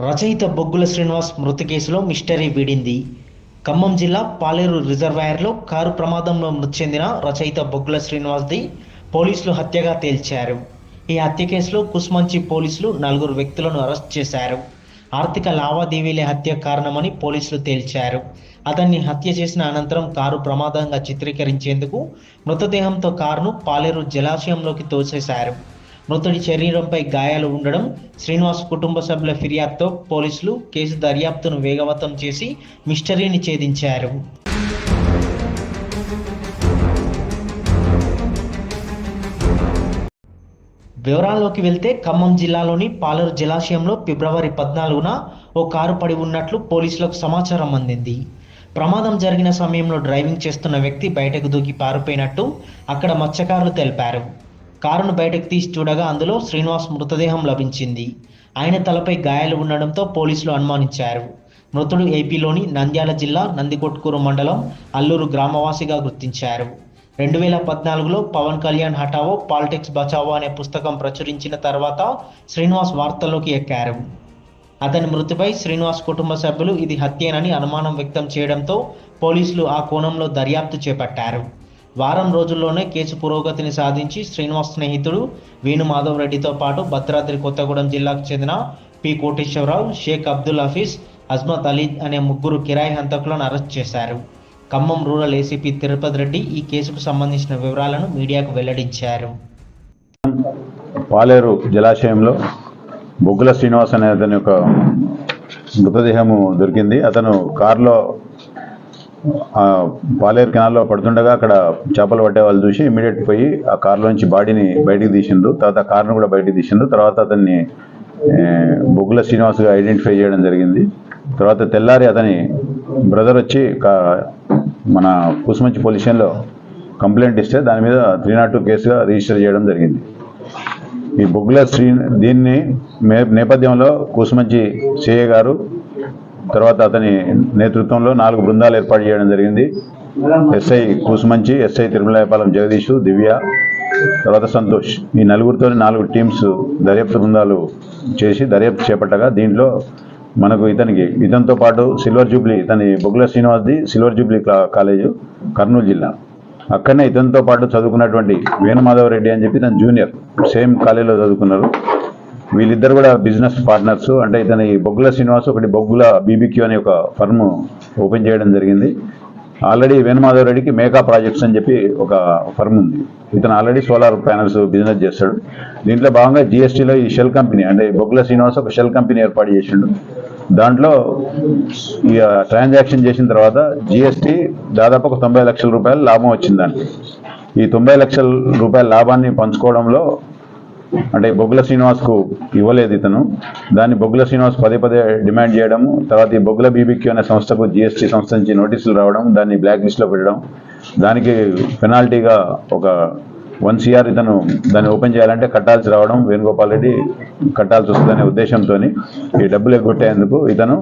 రచయిత బొగ్గుల శ్రీనివాస్ మృతి కేసులో మిస్టరీ వీడింది. ఖమ్మం జిల్లా పాలేరు రిజర్వాయర్లో కారు ప్రమాదంలో మృతి చెందిన రచయిత బొగ్గుల శ్రీనివాస్ది పోలీసులు హత్యగా తేల్చారు. ఈ హత్య కేసులో కుస్మంచి పోలీసులు 4 వ్యక్తులను అరెస్ట్ చేశారు. ఆర్థిక లావాదేవీలే హత్య కారణమని పోలీసులు తేల్చారు. అతన్ని హత్య చేసిన అనంతరం కారు ప్రమాదంగా చిత్రీకరించేందుకు మృతదేహంతో కారును పాలేరు జలాశయంలోకి తోసేశారు. మృతుడి శరీరంపై గాయాలు ఉండడం, శ్రీనివాస్ కుటుంబ సభ్యుల ఫిర్యాదుతో పోలీసులు కేసు దర్యాప్తును వేగవంతం చేసి మిస్టరీని ఛేదించారు. వివరాల్లోకి వెళ్తే ఖమ్మం జిల్లాలోని పాలేరు జలాశయంలో ఫిబ్రవరి 14న ఓ కారు పడి ఉన్నట్లు పోలీసులకు సమాచారం అందింది. ప్రమాదం జరిగిన సమయంలో డ్రైవింగ్ చేస్తున్న వ్యక్తి బయటకు దూకి పారిపోయినట్టు అక్కడ మత్స్యకారులు తెలిపారు. కారును బయటకు తీసి చూడగా అందులో శ్రీనివాస్ మృతదేహం లభించింది. ఆయన తలపై గాయాలు ఉండడంతో పోలీసులు అనుమానించారు. మృతుడు ఏపీలోని నంద్యాల జిల్లా నందికొట్కూరు మండలం అల్లూరు గ్రామవాసిగా గుర్తించారు. 2014లో పవన్ కళ్యాణ్ హఠావో పాలిటిక్స్ బచావో అనే పుస్తకం ప్రచురించిన తర్వాత శ్రీనివాస్ వార్తల్లోకి ఎక్కారు. అతని మృతిపై శ్రీనివాస్ కుటుంబ సభ్యులు ఇది హత్యేనని అనుమానం వ్యక్తం చేయడంతో పోలీసులు ఆ కోణంలో దర్యాప్తు చేపట్టారు. వారం రోజుల్లోనే కేసు పురోగతిని సాధించి శ్రీనివాస్ స్నేహితుడు వేణు మాధవ్ రెడ్డితో పాటు భద్రాద్రి కొత్తగూడెం జిల్లాకు చెందిన పి కోటేశ్వరరావు, షేక్ అబ్దుల్ హఫీజ్, అజ్మత్ అలీ అనే 3 కిరాయి హంతకులను అరెస్ట్ చేశారు. ఖమ్మం రూరల్ ఏసీపీ తిరుపతి రెడ్డి ఈ కేసుకు సంబంధించిన వివరాలను మీడియాకు వెల్లడించారు. పాలేరు జలాశయంలో బొగ్గుల శ్రీనివాస్ అనే అతని యొక్క మృతదేహము దొరికింది. అతను కారులో పాలేరు కెనాల్లో పడుతుండగా అక్కడ చేపలు పట్టే వాళ్ళు చూసి ఇమీడియట్ పోయి ఆ కారులో నుంచి బాడీని బయటికి తీసిండ్రు. తర్వాత కారును కూడా బయటికి తీసిండ్రు. తర్వాత అతన్ని బొగ్గుల శ్రీనివాస్గా ఐడెంటిఫై చేయడం జరిగింది. తర్వాత తెల్లారి అతని బ్రదర్ వచ్చి మన కుస్మంచి పోలీస్ స్టేషన్లో కంప్లైంట్ ఇస్తే దాని మీద 302 కేసుగా రిజిస్టర్ చేయడం జరిగింది. ఈ బొగ్గుల దీన్ని నేపథ్యంలో కుస్మంచి సిఐ గారు తర్వాత అతని నేతృత్వంలో 4 బృందాలు ఏర్పాటు చేయడం జరిగింది. ఎస్ఐ కుస్మంచి, ఎస్ఐ తిరుమలపాలెం జగదీష్, దివ్య, తర్వాత సంతోష్, ఈ 4గురితో 4 టీమ్స్ దర్యాప్తు బృందాలు చేసి దర్యాప్తు చేపట్టగా దీంట్లో మనకు ఇతనితో పాటు సిల్వర్ జూబ్లీ, బొగ్గుల శ్రీనివాస్ది సిల్వర్ జూబ్లీ కాలేజు కర్నూలు జిల్లా, అక్కడనే ఇతనితో పాటు చదువుకున్నటువంటి వేణు మాధవ్ రెడ్డి అని చెప్పి తన జూనియర్ సేమ్ కాలేజీలో చదువుకున్నారు. వీళ్ళిద్దరు కూడా బిజినెస్ పార్ట్నర్స్. అంటే ఇతని బొగ్గుల శ్రీనివాస్ ఒకటి బొగ్గుల బీబీక్యూ అనే ఒక ఫర్మ్ ఓపెన్ చేయడం జరిగింది. ఆల్రెడీ వేణుమాధవ్ రెడ్డికి మేకా ప్రాజెక్ట్స్ అని చెప్పి ఒక ఫర్మ్ ఉంది. ఇతను ఆల్రెడీ సోలార్ ప్యానల్స్ బిజినెస్ చేస్తాడు. దీంట్లో భాగంగా జిఎస్టీలో ఈ షెల్ కంపెనీ అంటే బొగ్గుల శ్రీనివాస్ ఒక షెల్ కంపెనీ ఏర్పాటు చేసిండు. దాంట్లో ఈ ట్రాన్సాక్షన్ చేసిన తర్వాత జిఎస్టీ దాదాపు ఒక 90 లక్షల రూపాయలు లాభం వచ్చింది. దానికి ఈ 90 లక్షల రూపాయల లాభాన్ని పంచుకోవడంలో అంటే బొగ్గుల శ్రీనివాస్కు ఇవ్వలేదు ఇతను. దాన్ని బొగ్గుల శ్రీనివాస్ పదే డిమాండ్ చేయడము, తర్వాత ఈ బొగ్గుల బీబీక్యూ అనే సంస్థకు జిఎస్టీ సంస్థ నుంచి నోటీసులు రావడం, దాన్ని బ్లాక్ లిస్ట్లో పెట్టడం, దానికి పెనాల్టీగా ఒక 1 CR ఇతను దాన్ని ఓపెన్ చేయాలంటే కట్టాల్సి రావడం, వేణుగోపాల్ రెడ్డి కట్టాల్సి వస్తుందనే ఉద్దేశంతో ఈ డబ్బులు ఎగ్గొట్టేందుకు ఇతను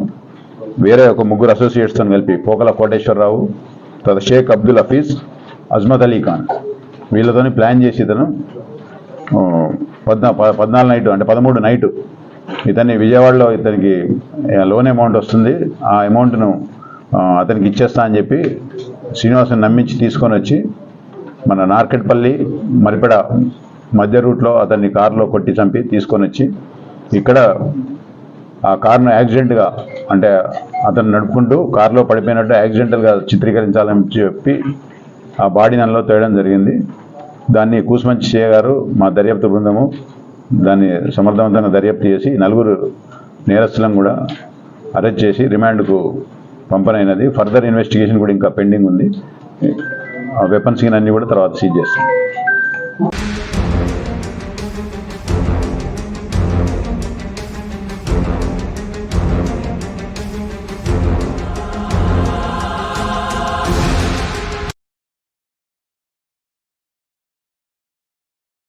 వేరే ఒక 3 అసోసియేట్స్తో కలిపి పోకల కోటేశ్వరరావు, తర్వాత షేక్ అబ్దుల్ హఫీజ్, అజ్మత్ అలీ ఖాన్ వీళ్ళతోని ప్లాన్ చేసి ఇతను 14 నైటు అంటే 13 నైటు ఇతన్ని విజయవాడలో ఇతనికి లోన్ అమౌంట్ వస్తుంది, ఆ అమౌంట్ను అతనికి ఇచ్చేస్తా అని చెప్పి శ్రీనివాసుని నమ్మించి తీసుకొని వచ్చి మన నార్కెట్పల్లి మరిపెడ మధ్య రూట్లో అతన్ని కారులో కొట్టి చంపి తీసుకొని వచ్చి ఇక్కడ ఆ కారును యాక్సిడెంట్గా అంటే అతను నడుపుకుంటూ కారులో పడిపోయినట్టు యాక్సిడెంటల్గా చిత్రీకరించాలని చెప్పి ఆ బాడీని అందులో తేయడం జరిగింది. దాన్ని కుస్మంచి సిఐ గారు మా దర్యాప్తు బృందము దాన్ని సమర్థవంతంగా దర్యాప్తు చేసి 4 నేరస్తులను కూడా అరెస్ట్ చేసి రిమాండ్కు పంపనైనది. ఫర్దర్ ఇన్వెస్టిగేషన్ కూడా ఇంకా పెండింగ్ ఉంది. ఆ వెపన్స్ అన్నీ కూడా తర్వాత సీజ్ చేస్తాం.